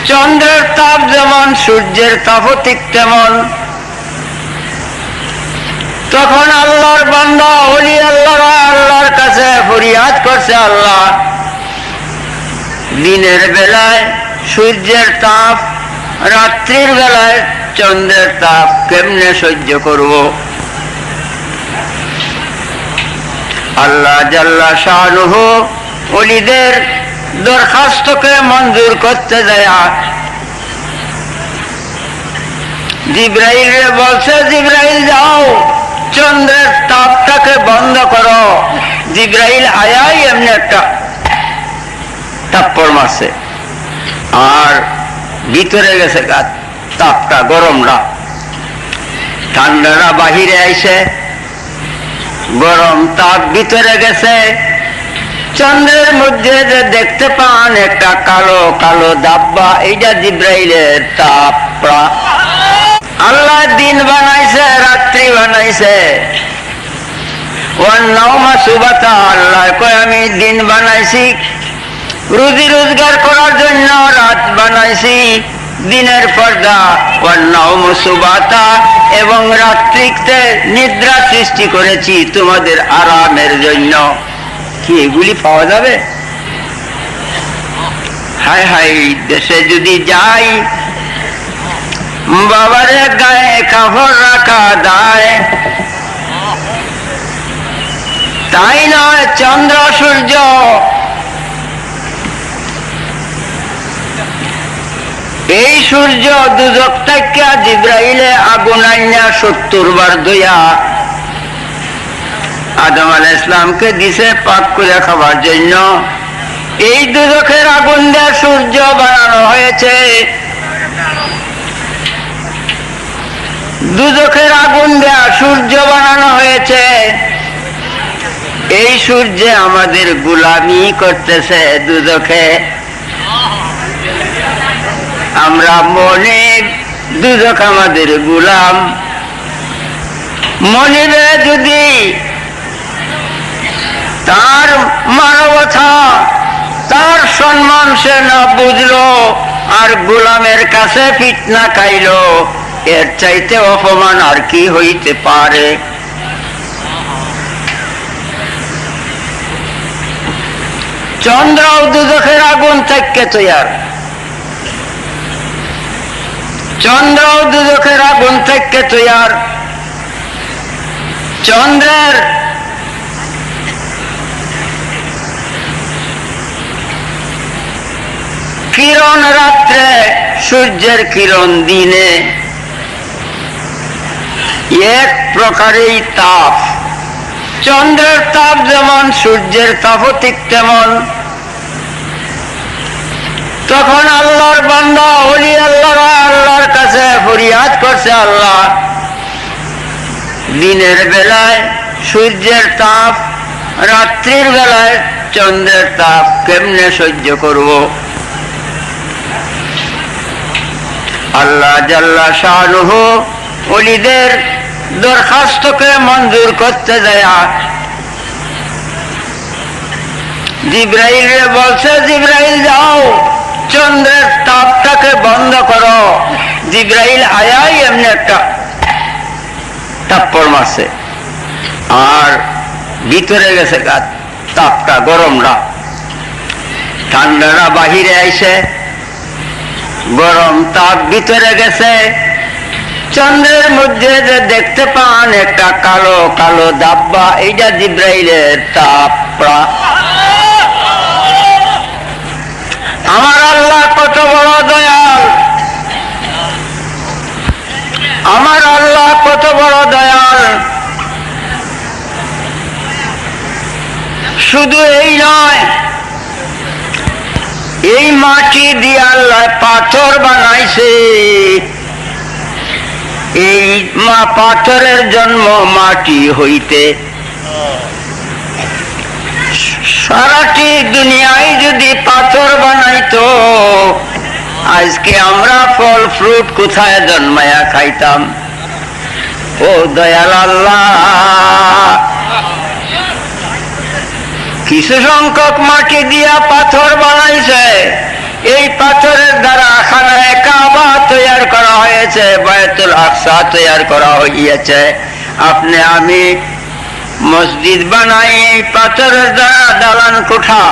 চন্দ্রের তাপ যেমন সূর্যের তাপও ঠিক তেমন। তখন আল্লাহর বান্দা ওলি আল্লাহরা আল্লাহর কাছে ফরিয়াদ করছে, আল্লাহ দিনের বেলায় সূর্যের তাপ, রাত্রির বেলায় চন্দ্রের তাপ কেমনে সহ্য করব? আল্লাহ জাল্লা শানুহু ওলিদের দরখাস্তকে মঞ্জুর করতে যায় জিবরাইল বলছে, জিবরাইল যাও চন্দ্রের তাপটাকে বন্ধ করো। জিবরাইল আয়াই এমনি একটা তাপ্পড় মারছে, আর ভিতরে গেছে তাপটা, গরমটা। ঠান্ডাটা বাহিরে আইছে, গরম তাপ ভিতরে গেছে। চন্দ্রের মধ্যে যে দেখতে পান একটা কালো কালো দাব্বা, এইটা জিবরাইলের তাপটা। আল্লাহ দিন বানাইছে, রাত্রি বানাইছে। আল্লাহ কয় আমি দিন বানাইছি রুজি রোজগার করার জন্য, রাত বানাইছি দিনের পর্দা, এবং রাত্রিতে নিদ্রা সৃষ্টি করেছি তোমাদের আরামের জন্য। কি এগুলি পাওয়া যাবে? হায় হায়, দেশে যদি যাই বাবারে গায়ে কাপড় রাখা দায়। তাই নয়, চন্দ্র সূর্য এই সূর্য দুজক থেকে জিবরাইলে আগুন আইনা 70 বার দইয়া আদম আলাইহিস সালামকে দিছে পাক করে খাবার জন্য। এই দুজকের আগুন দিয়ে সূর্য বানানো হয়েছে। দুজকের আগুন দেয়া সূর্য বানানো হয়েছে। এই সূর্যে আমাদের গোলামি করতেছে দুজকে। আমরা মনে দুজক আমাদের গোলাম। মনিবে যদি তার মানবতা, তার সম্মান সে না বুঝলো, আর গোলামের কাছে ফিতনা খাইল, এর চাইতে অপমান আর কি হইতে পারে? চন্দ্র দুজকের আগুন থেকে তৈয়ার, চন্দ্র দুজকের আগুন থেকে তৈয়ার। চন্দ্রের কিরণ রাত্রে, সূর্যের কিরণ দিনে, এক প্রকারেই তাপ। চন্দ্রের তাপ যেমন সূর্যের তাপও ঠিক তেমন। তখন আল্লাহর বান্দা ওলি আল্লাহরা আল্লাহর কাছে ফরিয়াদ করছে, আল্লাহ দিনের বেলায় সূর্যের তাপ, রাত্রির বেলায় চন্দ্রের তাপ কেমনে সহ্য করব? আল্লাহ জাল্লা শানুহু ওলিদের দরখাস্তকে মঞ্জুর করতে যায় জিবরাইল বলছে, জিবরাইল যাও চন্দ্রের তাপটাকে বন্ধ করো। জিবরাইল আয়াই এমনি একটা তাপ্পড় মারছে, আর ভিতরে গেছে তাপটা, গরমটা। ঠান্ডাটা বাহিরে আইছে, গরম তাপ ভিতরে গেছে। চন্দ্রের মধ্যে যে দেখতে পান একটা কালো কালো দাব্বা, এইটা জিবরাইলের তাপটা। আমার আল্লাহ কত বড় দয়াল, আমার আল্লাহ কত বড় দয়াল। শুধু এই নয়, এই মাটি দিয়ে আল্লাহ পাথর বানাইছে। এই পাথরের জন্ম মাটি হইতে। সারাটি দুনিয়ায় যদি পাথর বানাইতো, আজকে আমরা ফল ফ্রুট কোথায় জন্মায়া খাইতাম? ও দয়াল আল্লাহ, কিছু সংখ্যক মাটি দিয়া পাথর বানাইছে। এই পাথরের দ্বারা হইয়াছে, বায়তুল আকসা তৈয়ার করা হইয়াছে। আপনি আমি মসজিদ বানাই পাথরের দ্বারা দালান কোঠা,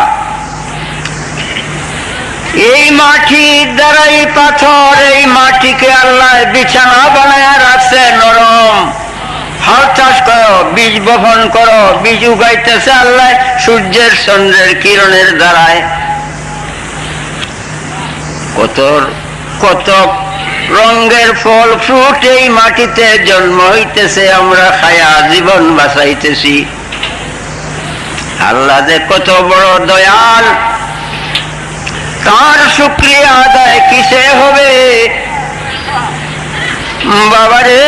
এই মাটির দ্বারা এই পাথর, এই মাটিকে আল্লাহ বিছানা বানায় রাখছে নরম। হাল চাষ করো, বীজ বপন করো, বীজ উগাইতেছে আল্লাহ সূর্যের চন্দ্রের কিরণের দ্বারায়। কত কত রঙের ফল ফ্রুট এই মাটিতে জন্ম হইতেছে, আমরা খায়া জীবন বাঁচাইতেছি। আল্লাহ যে কত বড় দয়াল, তার শুকরিয়া আদায় কিসে হবে বাবারে।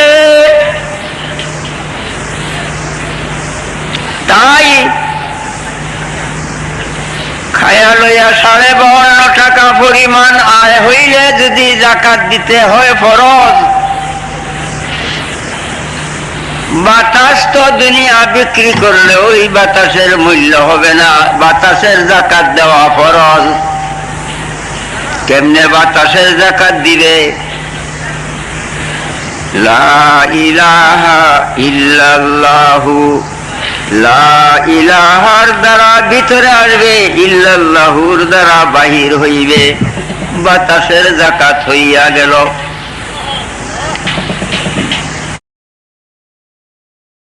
তাই খায়া লইয়া 52 টাকা পরিমাণ আয় হইলে যদি যাকাত দিতে হয় ফরজ, বাতাস তো দুনিয়া বিক্রি করলে ওই বাতাসের মূল্য হবে না, বাতাসের যাকাত দেওয়া ফরজ। কেমনে বাতাসের যাকাত দিবে? লা ইলাহা ইল্লাল্লাহু, লা ইলাহার দ্বারা ভিতরে আসবে, ইল্লাল্লাহুর দ্বারা বাহির হইবে, বাতাসের যাকাত হইয়া গেল।